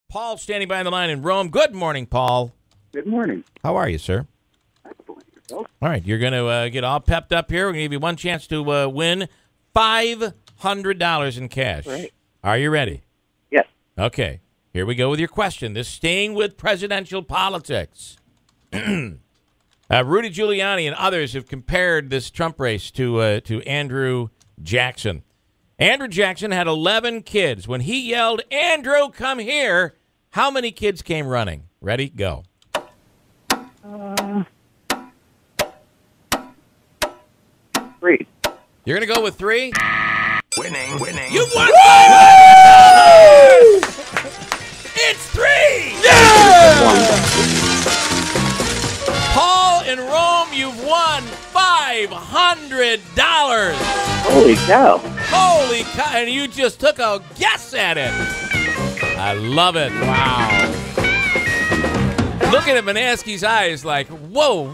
Paul standing by on the line in Rome. Good morning, Paul. Good morning. How are you, sir? Excellent. Yourself? All right, you're going to get all pepped up here. We're going to give you one chance to win $500 in cash. Right. Are you ready? Yes. Okay, here we go with your question. This staying with presidential politics. Rudy Giuliani and others have compared this Trump race to Andrew Jackson. Andrew Jackson had 11 kids. When he yelled, "Andrew, come here," how many kids came running? Ready? Go. 3. You're going to go with 3? Winning. You won $500! It's 3! Yeah! Paul in Rome, you've won $500! Holy cow. Holy cow! And you just took a guess at it. I love it. Wow. Looking at Manaski's eyes like, whoa.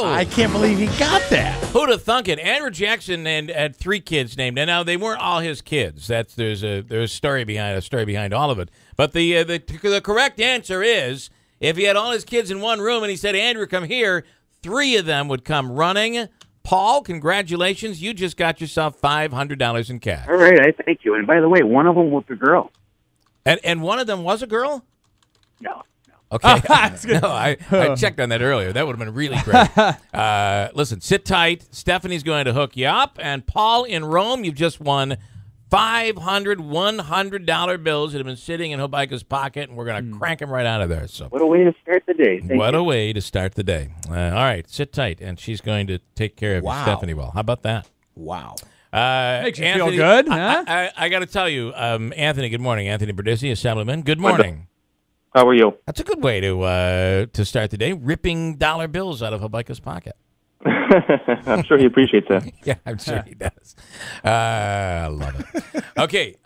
I can't believe he got that. Who'd have thunk it? Andrew Jackson had 3 kids named, and now they weren't all his kids. There's a story behind all of it. But the correct answer is, if he had all his kids in one room and he said, "Andrew, come here," 3 of them would come running. Paul, congratulations! You just got yourself $500 in cash. All right, I thank you. And by the way, one of them was a girl. And one of them was a girl? No. Okay. No, I checked on that earlier. That would have been really great. Listen, sit tight. Stephanie's going to hook you up. And Paul in Rome, you've just won $100 bills that have been sitting in Hobica's pocket, and we're going to crank them right out of there. So, What a way to start the day. Thank what you. a way to start the day. All right, sit tight, and she's going to take care of you, Stephanie. Well, how about that? Wow. Makes you feel good, huh? I got to tell you, Anthony, good morning. Anthony Brindisi, Assemblyman, good morning. How are you? That's a good way to start the day, ripping dollar bills out of Hobica's pocket. I'm sure he appreciates that. Yeah, I'm sure he does. I love it. Okay,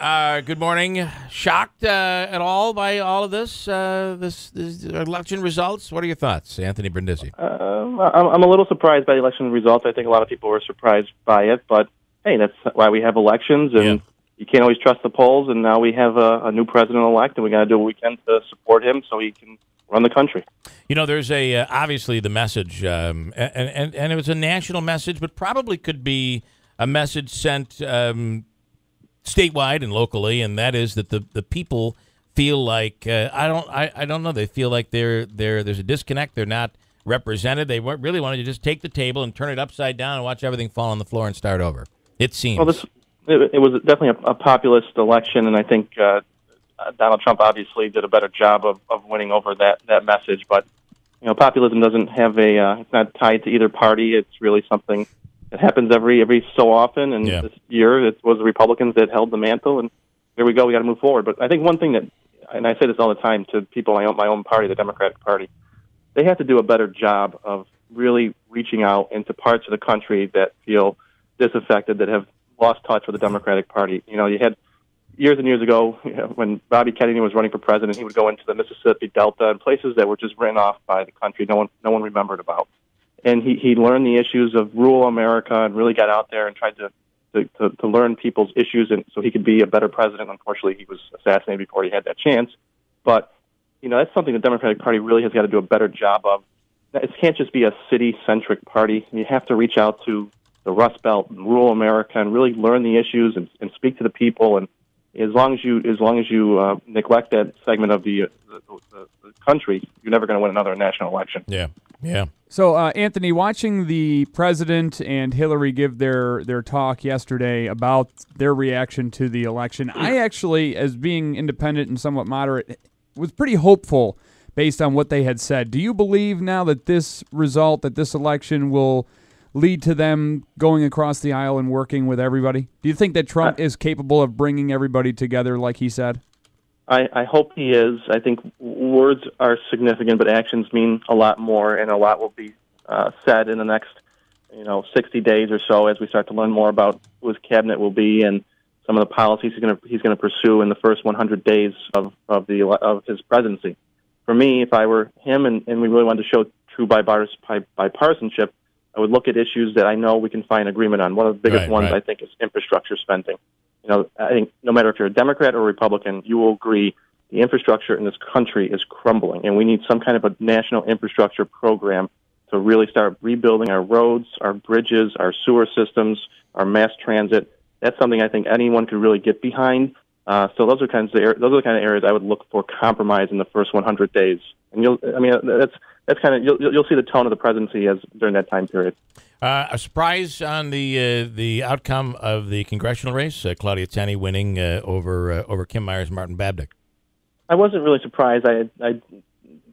good morning. Shocked at all by all of this election results? What are your thoughts, Anthony Brindisi? I'm a little surprised by the election results. I think a lot of people were surprised by it, but hey, that's why we have elections, and you can't always trust the polls, and now we have a new president-elect, and we got to do what we can to support him so he can run the country. You know, there's obviously the message, and it was a national message, but probably could be a message sent statewide and locally, and that is that the people feel like I don't know. They feel like there's a disconnect. They're not represented. They really wanted to just take the table and turn it upside down and watch everything fall on the floor and start over. It seems. Well, it was definitely a populist election, and I think Donald Trump obviously did a better job of winning over that message. But populism doesn't have it's not tied to either party. It's really something that happens every so often. And this year, it was the Republicans that held the mantle. And there we go. We got to move forward. But I think one thing that, and I say this all the time to people in my own party, the Democratic Party, they have to do a better job of really reaching out into parts of the country that feel disaffected, that have lost touch with the Democratic Party. You had years and years ago, when Bobby Kennedy was running for president, he would go into the Mississippi Delta and places that were just written off by the country. No one remembered about. And he learned the issues of rural America and really got out there and tried to learn people's issues, and so he could be a better president. Unfortunately, he was assassinated before he had that chance. But that's something the Democratic Party really has got to do a better job of. It can't just be a city-centric party. You have to reach out to the Rust Belt and rural America and really learn the issues and speak to the people. And as long as you neglect that segment of the country, you're never going to win another national election. Yeah. So, Anthony, watching the president and Hillary give their talk yesterday about their reaction to the election, I actually, as being independent and somewhat moderate, was pretty hopeful based on what they had said. Do you believe now that this election will lead to them going across the aisle and working with everybody? Do you think that Trump is capable of bringing everybody together like he said? I hope he is. I think words are significant, but actions mean a lot more, and a lot will be said in the next 60 days or so as we start to learn more about who his cabinet will be and some of the policies he's going to pursue in the first 100 days of his presidency. For me, if I were him and we really wanted to show true bipartisanship, I would look at issues that I know we can find agreement on. One of the biggest ones, I think, is infrastructure spending. I think no matter if you're a Democrat or a Republican, you will agree the infrastructure in this country is crumbling, and we need some kind of a national infrastructure program to really start rebuilding our roads, our bridges, our sewer systems, our mass transit. That's something I think anyone could really get behind. So those are the kind of areas I would look for compromise in the first 100 days. And that's kind of you'll see the tone of the presidency as during that time period. A surprise on the outcome of the congressional race, Claudia Tenney winning over Kim Myers, Martin Babbitt. I wasn't really surprised. I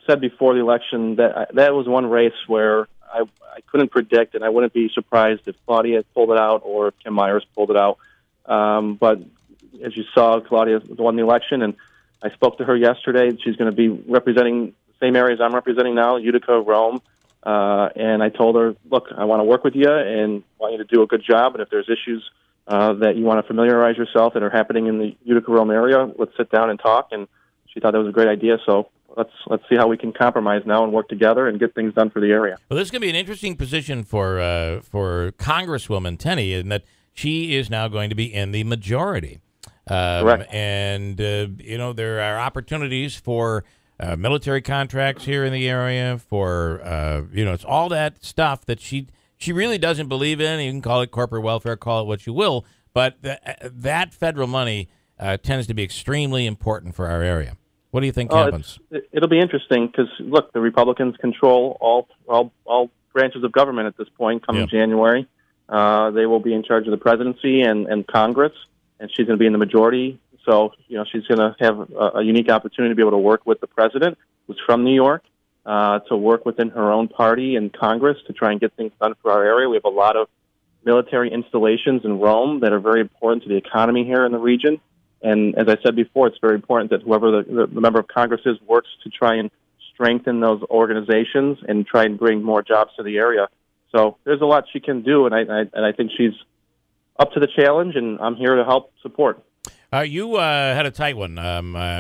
said before the election that that was one race where I couldn't predict, and I wouldn't be surprised if Claudia pulled it out or if Kim Myers pulled it out. But as you saw, Claudia won the election, and I spoke to her yesterday. She's going to be representing the same areas I'm representing now, Utica, Rome. And I told her, look, I want to work with you and want you to do a good job. And if there's issues that you want to familiarize yourself that are happening in the Utica, Rome area, let's sit down and talk. And she thought that was a great idea. So let's see how we can compromise now and work together and get things done for the area. Well, this is going to be an interesting position for Congresswoman Tenney, in that she is now going to be in the majority. Correct. And, there are opportunities for military contracts here in the area, for, it's all that stuff that she really doesn't believe in. You can call it corporate welfare, call it what you will, but that federal money tends to be extremely important for our area. What do you think happens? It'll be interesting because, look, the Republicans control all branches of government at this point coming January. They will be in charge of the presidency and Congress, and she's going to be in the majority. So, she's going to have a unique opportunity to be able to work with the president, who's from New York, to work within her own party and Congress to try and get things done for our area. We have a lot of military installations in Rome that are very important to the economy here in the region. And as I said before, it's very important that whoever the member of Congress is works to try and strengthen those organizations and try and bring more jobs to the area. So there's a lot she can do, and I think she's up to the challenge, and I'm here to help support. You had a tight one.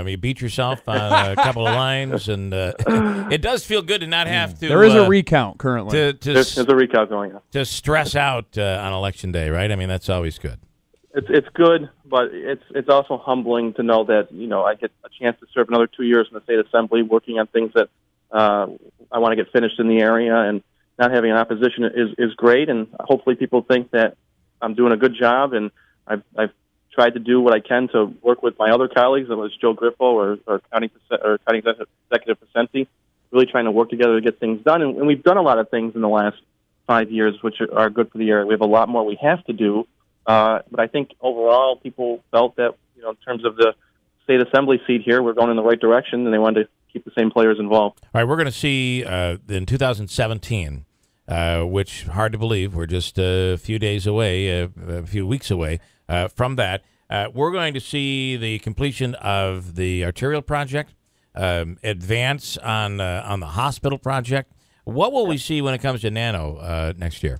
You beat yourself on a couple of lines, and it does feel good to not have to. There is a recount currently. There's a recount going on. To stress out on Election Day, right? I mean, that's always good. It's good, but it's also humbling to know that I get a chance to serve another 2 years in the state assembly, working on things that I want to get finished in the area, and not having an opposition is great. And hopefully, people think that I'm doing a good job, and I've tried to do what I can to work with my other colleagues, whether it's Joe Griffo or County Executive Pacenti, really trying to work together to get things done. And we've done a lot of things in the last 5 years, which are good for the area. We have a lot more we have to do. But I think overall people felt that, in terms of the state assembly seat here, we're going in the right direction, and they wanted to keep the same players involved. All right, we're going to see in 2017, which, hard to believe, we're just a few days away, a few weeks away from that. We're going to see the completion of the arterial project, advance on the hospital project. What will we see when it comes to Nano next year?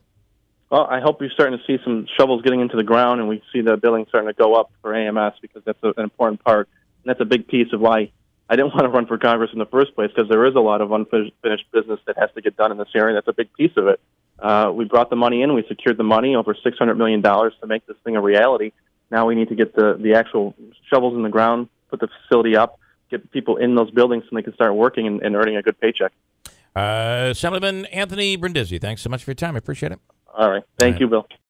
Well, I hope you're starting to see some shovels getting into the ground, and we see the billing starting to go up for AMS, because that's an important part. And that's a big piece of why I didn't want to run for Congress in the first place, because there is a lot of unfinished business that has to get done in this area. That's a big piece of it. We brought the money in. We secured the money, over $600 million, to make this thing a reality. Now we need to get the actual shovels in the ground, put the facility up, get people in those buildings so they can start working and earning a good paycheck. Assemblyman Anthony Brindisi, thanks so much for your time. I appreciate it. All right. Thank you, Bill.